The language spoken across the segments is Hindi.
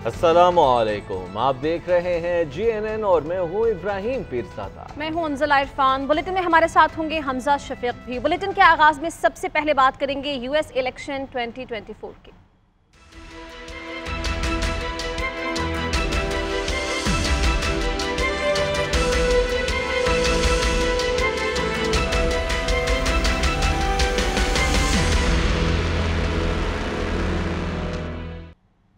अस्सलामुअलैकुम, आप देख रहे हैं GNN और मैं हूँ इब्राहिम पीरज़ादा। मैं हूँ अंजला इरफान। बुलेटिन में हमारे साथ होंगे हमजा शफीक भी। बुलेटिन के आगाज में सबसे पहले बात करेंगे US इलेक्शन 2024 की।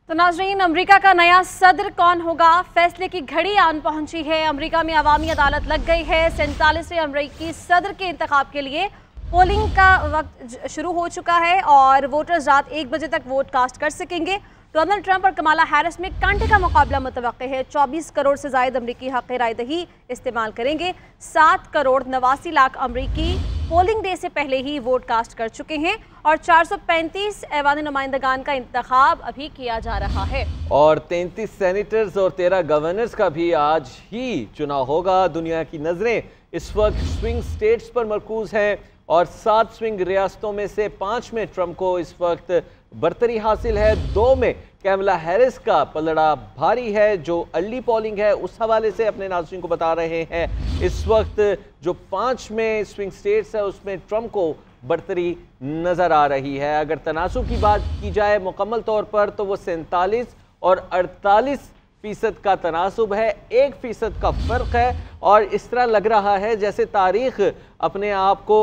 तो नाज़रीन, अमेरिका का नया सदर कौन होगा, फैसले की घड़ी आन पहुंची है। अमेरिका में अवामी अदालत लग गई है। 47वें अमेरिकी सदर के इंतखाब के लिए पोलिंग का वक्त शुरू हो चुका है और वोटर्स रात 1 बजे तक वोट कास्ट कर सकेंगे। डोनाल्ड ट्रंप और कमाला हैरिस में कांटे का मुकाबला मुतवक्के है। 24 करोड़ से ज़ायद अमरीकी हक़ राय दही इस्तेमाल करेंगे। 7 करोड़ 89 लाख अमरीकी पोलिंग डे से पहले ही वोट कास्ट कर चुके हैं और 435 ऐवान नुमाइंदगान का इंतखाब अभी किया जा रहा है। और 33 सेनेटर्स और 13 गवर्नर्स का भी आज ही चुनाव होगा। दुनिया की नजरें इस वक्त स्विंग स्टेट्स पर मरकूज हैं और 7 स्विंग रियासतों में से 5 में ट्रंप को इस वक्त बरतरी हासिल है। 2 में कमला हैरिस का पलड़ा भारी है। जो अर्ली पोलिंग है उस हवाले से अपने नाज़रीन को बता रहे हैं, इस वक्त जो 5 में स्विंग स्टेट्स है उसमें ट्रंप को बरतरी नज़र आ रही है। अगर तनासुब की बात की जाए मुकम्मल तौर पर तो वो 47 और 48% का तनासुब है। 1% का फ़र्क है और इस तरह लग रहा है जैसे तारीख अपने आप को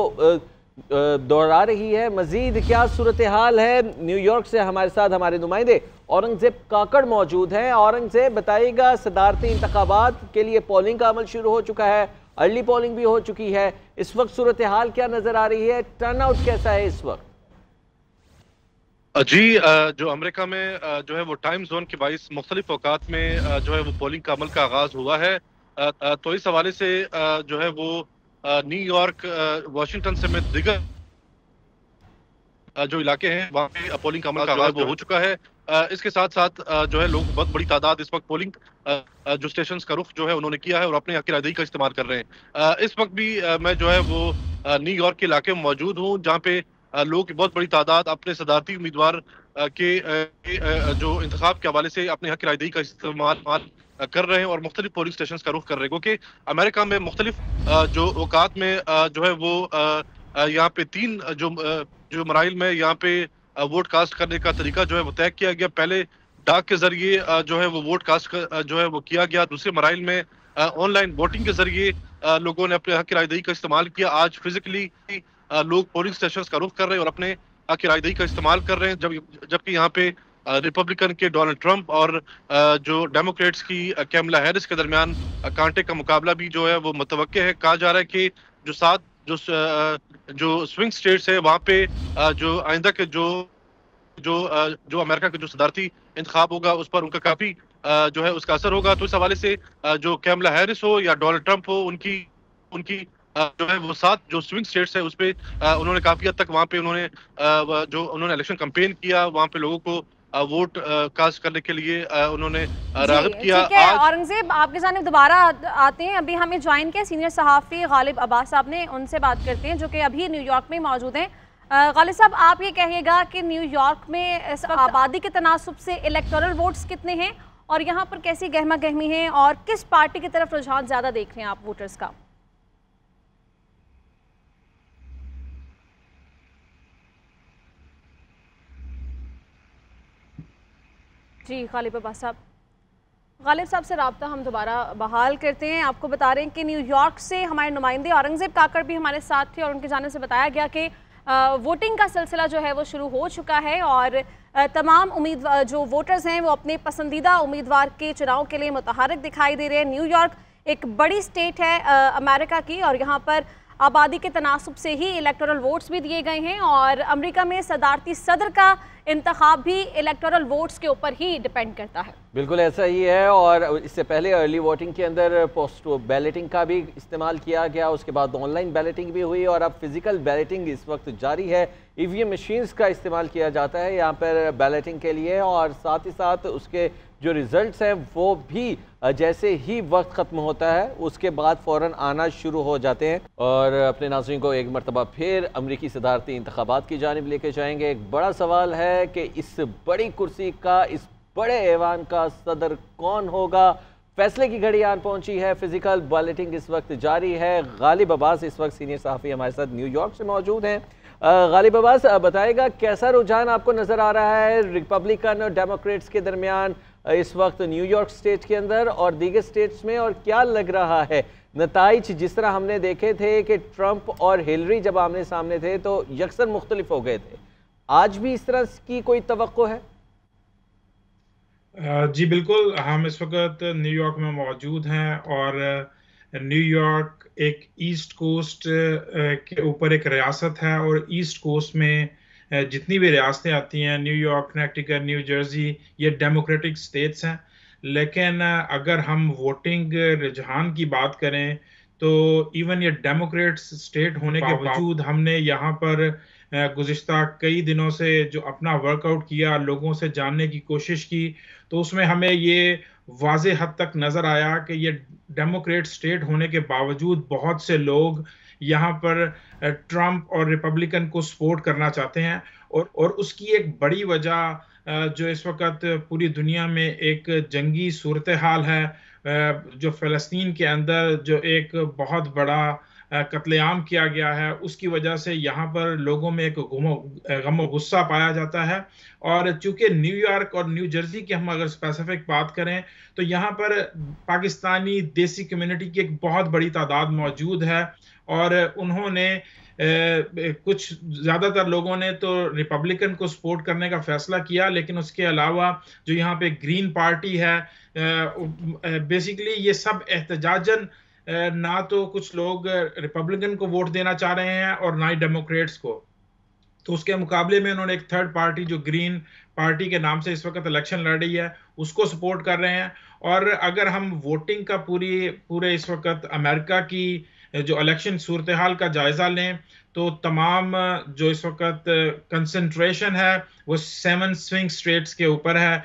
दोहरा रही है। मजीद क्या सूरत हाल है, न्यूयॉर्क से हमारे साथ हमारे नुमाइंदे औरंगजेब काकड़ मौजूद हैं। औरंगजेब बताइएगा, सदारती इंतखाबात के लिए पोलिंग का अमल शुरू हो चुका है, अर्ली पोलिंग भी हो चुकी है। इस वक्त सूरत हाल क्या नजर आ रही है, टर्न आउट कैसा है इस वक्त? जी, जो अमेरिका में जो है वो टाइम जोन के बाइस मुख्तलिफ औकात में जो है वो पोलिंग का अमल का आगाज हुआ है। तो इस हवाले से जो है वो न्यूयॉर्क, वाशिंगटन समेत दिगर जो इलाके हैं वहाँ पे पोलिंग का अमल का आगाज हो चुका है। इसके साथ साथ जो है लोग बहुत बड़ी तादाद इस वक्त पोलिंग जो स्टेशंस का रुख जो है उन्होंने किया है और अपने हक की रायदही का इस्तेमाल कर रहे हैं। इस वक्त भी मैं जो है वो न्यूयॉर्क के इलाके में मौजूद हूँ जहाँ पे लोग की बहुत बड़ी तादाद अपने सदारती उम्मीदवार के जो इंतखाब के हवाले से अपने हक की रायदही का इस्तेमाल कर रहे हैं और मुख्तलिफ पोलिंग स्टेशन का रुख कर रहे हैं। क्योंकि अमेरिका में मुख्तलिफ जो औकात में जो है वो यहाँ पे 3 जो मराइल में यहाँ पे वोट कास्ट करने का तरीका जो है वो तय किया गया। पहले डाक के जरिए जो है वो वोट कास्ट जो है वो किया गया। दूसरे मराइल में ऑनलाइन वोटिंग के जरिए लोगों ने अपने हक की रायदही का इस्तेमाल किया। आज फिजिकली लोग पोलिंग स्टेशन का रुख कर रहे हैं और अपने हक की रायदही का इस्तेमाल कर रहे हैं, जबकि यहाँ पे रिपब्लिकन के डोनाल्ड ट्रंप और जो डेमोक्रेट्स की कमला हैरिस के दरमियान कांटे का मुकाबला भी जो है वो मुतवक्के है। कहा जा रहा है कि जो 7 जो स्विंग स्टेट्स है वहाँ पे जो आइंदा के जो अमेरिका के जो सदारती इंतखाब होगा उस पर उनका काफी जो है उसका असर होगा। तो इस हवाले से जो कमला हैरिस हो या डोनाल्ड ट्रंप हो, उनकी जो है वो 7 जो स्विंग स्टेट्स है उस पे उन्होंने काफी हद तक वहाँ पे उन्होंने इलेक्शन कैंपेन किया, वहाँ पे लोगों को वोट कास्ट करने के लिए उन्होंने राग़िब किया। औरंगजेब, आपके सामने दोबारा आते हैं। अभी हमें ज्वाइन किया सीनियर सहाफ़ी गालिब अब्बास साहब ने, उनसे बात करते हैं जो कि अभी न्यूयॉर्क में मौजूद हैं। गालिब साहब, आप ये कहिएगा कि न्यूयॉर्क में इस वक्त आबादी के तनासुब से इलेक्टोरल वोट्स कितने हैं और यहाँ पर कैसी गहमा गहमी है और किस पार्टी की तरफ रुझान ज़्यादा देख रहे हैं आप वोटर्स का? जी गालिब अब्बास साहब, गालिब साहब से रब्ता हम दोबारा बहाल करते हैं। आपको बता रहे हैं कि न्यूयॉर्क से हमारे नुमाइंदे औरंगजेब काकड़ भी हमारे साथ थे और उनकी जानिब से बताया गया कि वोटिंग का सिलसिला जो है वो शुरू हो चुका है और तमाम उम्मीदवार जो वोटर्स हैं वो अपने पसंदीदा उम्मीदवार के चुनाव के लिए मुतहरिक दिखाई दे रहे हैं। न्यूयॉर्क एक बड़ी स्टेट है अमेरिका की और यहाँ पर आबादी के तनासुब से ही इलेक्टोरल वोट्स भी दिए गए हैं और अमेरिका में सदारती सदर का इंतखाब भी इलेक्टोरल वोट्स के ऊपर ही डिपेंड करता है। बिल्कुल ऐसा ही है और इससे पहले अर्ली वोटिंग के अंदर पोस्ट बैलेटिंग का भी इस्तेमाल किया गया, उसके बाद ऑनलाइन बैलेटिंग भी हुई और अब फिजिकल बैलेटिंग इस वक्त जारी है। ईवीएम मशीन्स का इस्तेमाल किया जाता है यहाँ पर बैलेटिंग के लिए और साथ ही साथ उसके जो रिज़ल्ट्स हैं वो भी जैसे ही वक्त ख़त्म होता है उसके बाद फ़ौरन आना शुरू हो जाते हैं। और अपने नाज़रीन को एक मरतबा फिर अमरीकी सदारती इंतखाबात की जानिब लेके जाएंगे। एक बड़ा सवाल है कि इस बड़ी कुर्सी का, इस बड़े ऐवान का सदर कौन होगा? फैसले की घड़ी आन पहुंची है। फिजिकल बैलेटिंग इस वक्त जारी है। गालिब अब्बास इस वक्त सीनियर सहाफ़ी हमारे साथ न्यूयॉर्क से मौजूद हैं। गालिब अब्बास, बताएगा कैसा रुझान आपको नज़र आ रहा है रिपब्लिकन और डेमोक्रेट्स के दरमियान इस वक्त न्यूयॉर्क स्टेट के अंदर और दीगर स्टेट्स में, और क्या लग रहा है नताइज जिस तरह हमने देखे थे कि ट्रंप और हिलरी जब आमने सामने थे तो यकसन मुख्तलिफ हो गए थे, आज भी इस तरह की कोई तवक्को है? जी बिल्कुल, हम इस वक्त न्यूयॉर्क में मौजूद हैं और न्यूयॉर्क एक ईस्ट कोस्ट के ऊपर एक रियासत है और ईस्ट कोस्ट में जितनी भी रियासतें आती हैं, न्यूयॉर्क, कनेक्टिकट, न्यू जर्सी, ये डेमोक्रेटिक स्टेट्स हैं। लेकिन अगर हम वोटिंग रुझान की बात करें तो इवन ये डेमोक्रेट्स स्टेट होने के बावजूद हमने यहाँ पर गुज़िश्ता कई दिनों से जो अपना वर्कआउट किया, लोगों से जानने की कोशिश की, तो उसमें हमें ये वाज़े हद तक नज़र आया कि ये डेमोक्रेट स्टेट होने के बावजूद बहुत से लोग यहाँ पर ट्रंप और रिपब्लिकन को सपोर्ट करना चाहते हैं। और उसकी एक बड़ी वजह जो इस वक्त पूरी दुनिया में एक जंगी सूरत हाल है, जो फ़लस्तीन के अंदर जो एक बहुत बड़ा कत्लेआम किया गया है, उसकी वजह से यहाँ पर लोगों में एक गम गुस्सा पाया जाता है। और चूंकि न्यूयॉर्क और न्यू जर्सी की हम अगर स्पेसिफिक बात करें तो यहाँ पर पाकिस्तानी देसी कम्युनिटी की एक बहुत बड़ी तादाद मौजूद है और उन्होंने कुछ ज़्यादातर लोगों ने तो रिपब्लिकन को सपोर्ट करने का फैसला किया, लेकिन उसके अलावा जो यहाँ पे ग्रीन पार्टी है, बेसिकली ये सब एहतजाजन ना तो कुछ लोग रिपब्लिकन को वोट देना चाह रहे हैं और ना ही डेमोक्रेट्स को। तो उसके मुकाबले में उन्होंने एक थर्ड पार्टी जो ग्रीन पार्टी के नाम से इस वक्त इलेक्शन लड़ रही है उसको सपोर्ट कर रहे हैं। और अगर हम वोटिंग का पूरे इस वक्त अमेरिका की जो इलेक्शन सूरत हाल का जायजा लें तो तमाम जो इस वक्त कंसंट्रेशन है वो 7 स्विंग स्टेट्स के ऊपर है।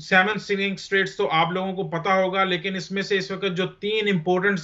7 स्विंग स्टेट्स तो आप लोगों को पता होगा, लेकिन इसमें से इस वक्त जो 3 इंपॉर्टेंट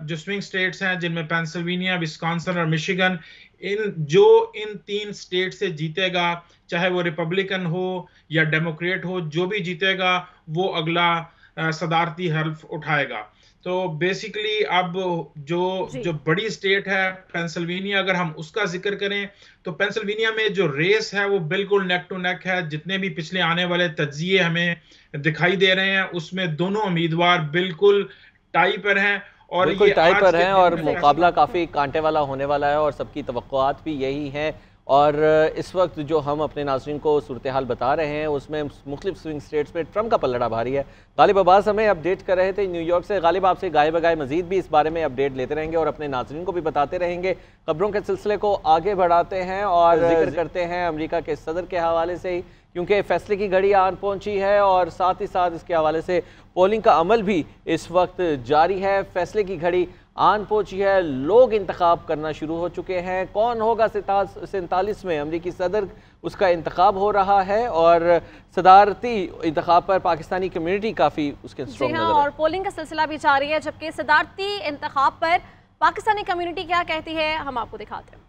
जो स्विंग स्टेट्स हैं जिनमें पेंसिल्वेनिया, विस्कॉन्सिन और मिशिगन, इन 3 स्टेट से जीतेगा, चाहे वो रिपब्लिकन हो या डेमोक्रेट हो, जो भी जीतेगा वो अगला सदारती हल्फ उठाएगा। तो बेसिकली अब जो बड़ी स्टेट है पेंसिल्वेनिया, अगर हम उसका जिक्र करें तो पेंसिल्वेनिया में जो रेस है वो बिल्कुल नेक टू नेक है। जितने भी पिछले आने वाले तज्जिए हमें दिखाई दे रहे हैं उसमें दोनों उम्मीदवार बिल्कुल टाई पर हैं और बिल्कुल टाई पर हैं और मुकाबला काफ़ी कांटे वाला होने वाला है और सबकी तवक्कुआत भी यही हैं। और इस वक्त जो हम अपने नाज़रीन को सूरत हाल बता रहे हैं उसमें मुख्तलिफ स्विंग स्टेट्स में ट्रंप का पलड़ा भारी है। गालिब अब्बास हमें अपडेट कर रहे थे न्यूयॉर्क से। गालिब, आपसे गाए बगाए मजीद भी इस बारे में अपडेट लेते रहेंगे और अपने नाज़रीन को भी बताते रहेंगे। खबरों के सिलसिले को आगे बढ़ाते हैं और जिक्र करते हैं अमेरिका के सदर के हवाले से ही, क्योंकि फैसले की घड़ी आन पहुंची है और साथ ही साथ इसके हवाले से पोलिंग का अमल भी इस वक्त जारी है। फैसले की घड़ी आन पहुंची है, लोग इंतखाब करना शुरू हो चुके हैं। कौन होगा 47 में अमरीकी सदर, उसका इंतखाब हो रहा है और सदारती इंतखाब पर पाकिस्तानी कम्युनिटी काफ़ी उसके स्ट्रॉन्ग नजर है। और पोलिंग का सिलसिला भी जारी है, जबकि सदारती इंतखाब पर पाकिस्तानी कम्युनिटी क्या कहती है हम आपको दिखाते हैं।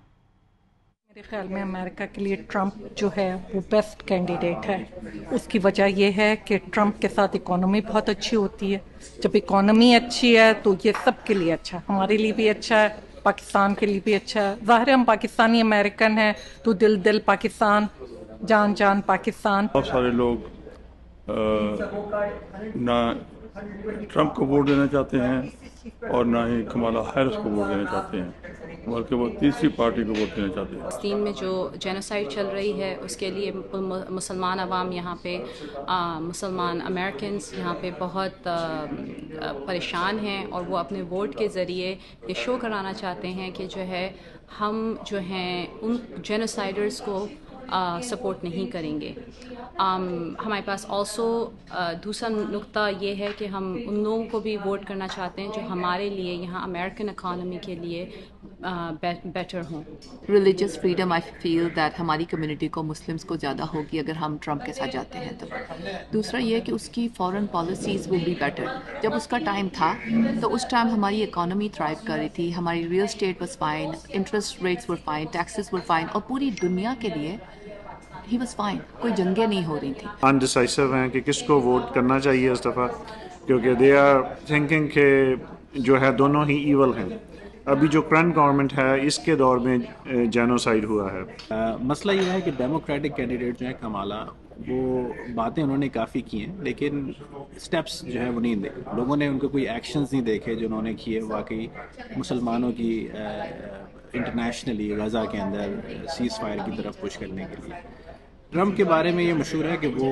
मेरे ख्याल में अमेरिका के लिए ट्रंप जो है वो बेस्ट कैंडिडेट है। उसकी वजह यह है कि ट्रंप के साथ इकोनॉमी बहुत अच्छी होती है। जब इकोनॉमी अच्छी है तो ये सब के लिए अच्छा है, हमारे लिए भी अच्छा है, पाकिस्तान के लिए भी अच्छा है। ज़ाहिर है हम पाकिस्तानी अमेरिकन हैं तो दिल दिल पाकिस्तान, जान जान पाकिस्तान। बहुत सारे लोग ना ट्रंप को वोट देना चाहते हैं और ना ही कमाला हैरिस को वोट देना चाहते हैं, बल्कि वो तीसरी पार्टी को वोट देना चाहते हैं। फ़लस्तीन में जो जेनोसाइड चल रही है उसके लिए मुसलमान अवाम यहाँ पे, मुसलमान अमेरिकन्स यहाँ पे बहुत परेशान हैं और वो अपने वोट के ज़रिए ये शो कराना चाहते हैं कि जो है हम जो हैं उन जेनोसाइडर्स को सपोर्ट नहीं करेंगे। हमारे पास ऑल्सो दूसरा नुक्ता ये है कि हम उन लोगों को भी वोट करना चाहते हैं जो हमारे लिए यहाँ अमेरिकन इकॉनमी के लिए बेटर हों। Religious freedom, I feel that हमारी कम्युनिटी को, मुस्लिम्स को ज़्यादा होगी अगर हम ट्रंप के साथ जाते हैं तो। दूसरा ये कि उसकी foreign policies will be better. जब उसका टाइम था तो उस टाइम हमारी इकॉनमी थ्राइव कर रही थी, हमारी real estate was fine, interest rates were fine, taxes were fine, और पूरी दुनिया के लिए ही वाज फाइन, कोई जंगें नहीं हो रही थी। अनडिसाइसिव हैं कि किसको वोट करना चाहिए इस दफ़ा, क्योंकि दे आर थिंकिंग के जो है दोनों ही ईवल हैं। अभी जो करंट गवर्नमेंट है इसके दौर में जेनोसाइड हुआ है। मसला ये है कि डेमोक्रेटिक कैंडिडेट जो है कमाला, वो बातें उन्होंने काफ़ी की हैं लेकिन स्टेप्स जो है वो नहीं देखे, लोगों ने उनके कोई एक्शंस नहीं देखे जो उन्होंने किए वाकई मुसलमानों की इंटरनेशनली गज़ा के अंदर सीज़ फायर की तरफ पुश करने के लिए। ट्रम्प के बारे में ये मशहूर है कि वो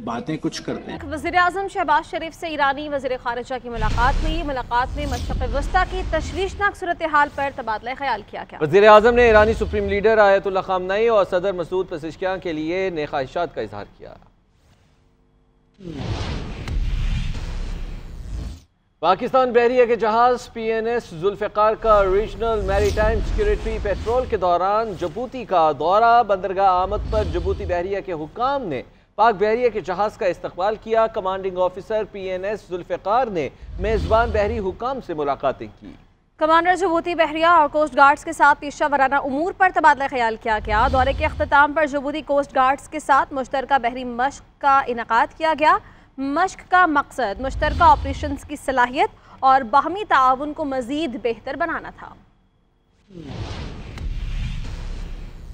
बातें कुछ करते हैं। वज़ीर-ए-आज़म शहबाज शरीफ से ईरानी वज़ीर ख़ारिजा की मुलाकात हुई। मुलाकात में मशरिक़ वस्ता की तशवीशनाक सूरत हाल पर तबादला ख्याल किया गया। वज़ीर-ए-आज़म ने ईरानी सुप्रीम लीडर आयतुल्लाह ख़ामनेई और सदर मसूद पेज़ेश्कियान के लिए नेक ख्वाहिशात का इजहार किया। पाकिस्तान बहरिया के जहाज PNS जुल्फ़िकार का रीजनल मैरीटाइम सिक्योरिटी पेट्रोल के दौरान जबूती का दौरा। बंदरगाह आमद पर जबूती बहरिया के हुक्काम ने पाक बहरिया के जहाज का इस्तकबाल किया। कमांडिंग ऑफिसर PNS जुल्फ़िकार ने मेज़बान बहरी हुक्काम से मुलाकातें की। कमांडर जबूती बहरिया और कोस्ट गार्ड्स के साथ पेशा वराना उमूर पर तबादला ख्याल किया गया। दौरे के अख्ताम पर जबूती कोस्ट गार्ड्स के साथ मुश्तरका बहरी मश्क का इनेकाद किया गया। मश्क का मकसद मुश्तरका ऑपरेशंस की सलाहियत और बाहमी ताउन को मज़ीद बेहतर बनाना था।